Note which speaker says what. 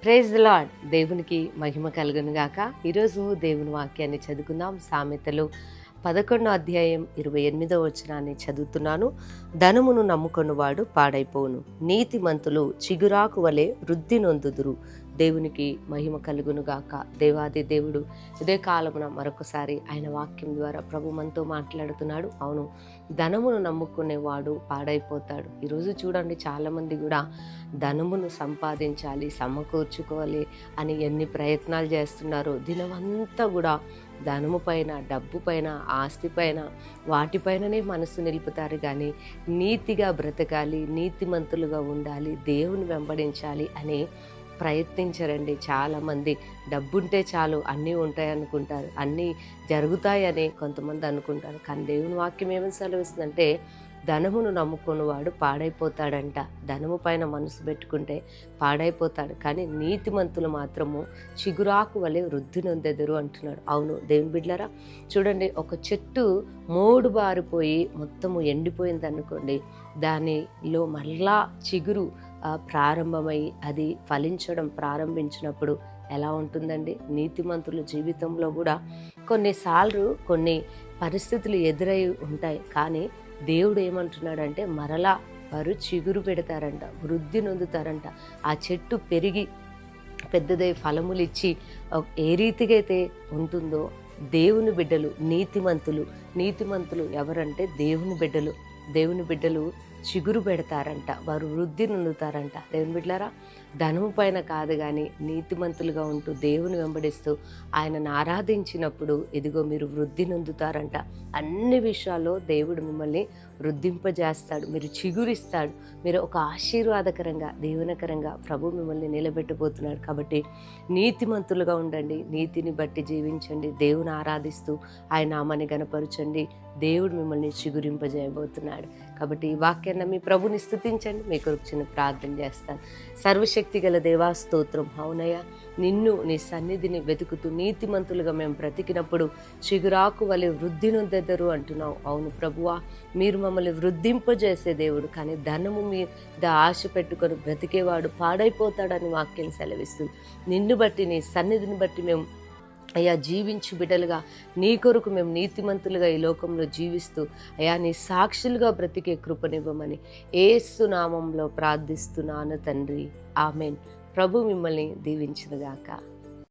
Speaker 1: Praise the lord. దేవునికి మహిమ కలుగును గాక. ఈరోజు దేవుని వాక్యాన్ని చదువుకుందాం. సామెతలు 11వ అధ్యాయం 28వ వచనాన్ని చదువుతున్నాను. ధనమును నమ్ముకొనువాడు పాడైపోవును, నీతిమంతులు చిగురాకు వలె వృద్ధి నొందుదురు. దేవునికి మహిమ కలుగును గాక. దేవాది దేవుడు ఇదే కాలమున మరొకసారి ఆయన వాక్యం ద్వారా ప్రభు మనతో మాట్లాడుతున్నాడు. అవును, ధనమును నమ్ముకునేవాడు పాడైపోతాడు. ఈరోజు చూడండి, చాలామంది కూడా ధనమును సంపాదించాలి, సమకూర్చుకోవాలి అని ఎన్ని ప్రయత్నాలు చేస్తున్నారు. దినమంతా కూడా ధనము పైన, డబ్బు పైన, ఆస్తి పైన, వాటిపైననే మనసు నిలుపుతారు. కానీ నీతిగా బ్రతకాలి, నీతిమంతులుగా ఉండాలి, దేవుని వెంబడించాలి అని ప్రయత్నించరండి. చాలామంది డబ్బుంటే చాలు అన్నీ ఉంటాయి అనుకుంటారు, అన్నీ జరుగుతాయని కొంతమంది అనుకుంటారు. కానీ దేవుని వాక్యం ఏమని సెలవిస్తుందంటే, ధనమును నమ్ముకున్నవాడు పాడైపోతాడంట. ధనము పైన మనసు పెట్టుకుంటే పాడైపోతాడు, కానీ నీతిమంతులు మాత్రము చిగురాకు వలె వృద్ధి నొందెదరు అంటున్నాడు. అవును దేవుని బిడ్డలారా, చూడండి, ఒక చెట్టు మోడు బారిపోయి మొత్తము ఎండిపోయింది అనుకోండి, దానిలో మళ్ళా చిగురు ప్రారంభమై అది ఫలించడం ప్రారంభించినప్పుడు ఎలా ఉంటుందండి? నీతిమంతుల జీవితంలో కూడా కొన్నిసార్లు కొన్ని పరిస్థితులు ఎదురై ఉంటాయి. కానీ దేవుడు ఏమంటున్నాడంటే, మరలా వారు చిగురు పెడతారంట, వృద్ధి నొందుతారంట. ఆ చెట్టు పెరిగి పెద్దదై ఫలములు ఇచ్చి ఏ రీతిగా అయితే ఉంటుందో, దేవుని బిడ్డలు నీతిమంతులు ఎవరంటే దేవుని బిడ్డలు చిగురు పెడతారంట, వారు వృద్ధి నొందుతారంట. దేవుని బిడ్డలారా, ధనము పైన కాదు కానీ నీతిమంతులుగా ఉంటూ దేవుని వెంబడిస్తూ ఆయనను ఆరాధించినప్పుడు ఇదిగో మీరు వృద్ధి నొందుతారంట. అన్ని విషయాల్లో దేవుడు మిమ్మల్ని వృద్ధింపజేస్తాడు, మీరు చిగురిస్తాడు, మీరు ఒక ఆశీర్వాదకరంగా, దీవెనకరంగా ప్రభు మిమ్మల్ని నిలబెట్టబోతున్నాడు. కాబట్టి నీతిమంతులుగా ఉండండి, నీతిని బట్టి జీవించండి, దేవుని ఆరాధిస్తూ ఆయన నామాన్ని గణపరచండి. దేవుడు మిమ్మల్ని చిగురింపజేయబోతున్నాడు. కాబట్టి ఈ వాక్యాన్ని మీ ప్రభుని స్తుతించండి. మీ కొరకు చిన్న ప్రార్థన చేస్తాను. సర్వశక్తి గల దేవా, స్తోత్రం. అవునయ్య, నిన్ను, నీ సన్నిధిని వెతుకుతూ నీతిమంతులుగా మేము బ్రతికినప్పుడు చిగురాకు వలె వృద్ధి నొందెదరు అంటున్నావు. అవును ప్రభువా, మీరు మమ్మల్ని వృద్ధింపజేసే దేవుడు. కానీ ధనము మీద ఆశ పెట్టుకొని బ్రతికేవాడు పాడైపోతాడని వాక్యం సెలవిస్తుంది. నిన్ను బట్టి, నీ సన్నిధిని బట్టి మేము అయ్యా జీవించు బిడ్డలుగా, నీ కొరకు మేము నీతిమంతులుగా ఈ లోకంలో జీవిస్తూ అయ్యా నీ సాక్షులుగా బ్రతికే కృపనివ్వమని యేసు నామంలో ప్రార్థిస్తున్నాను తండ్రి. ఆమెన్. ప్రభు మిమ్మల్ని దీవించునుగాక.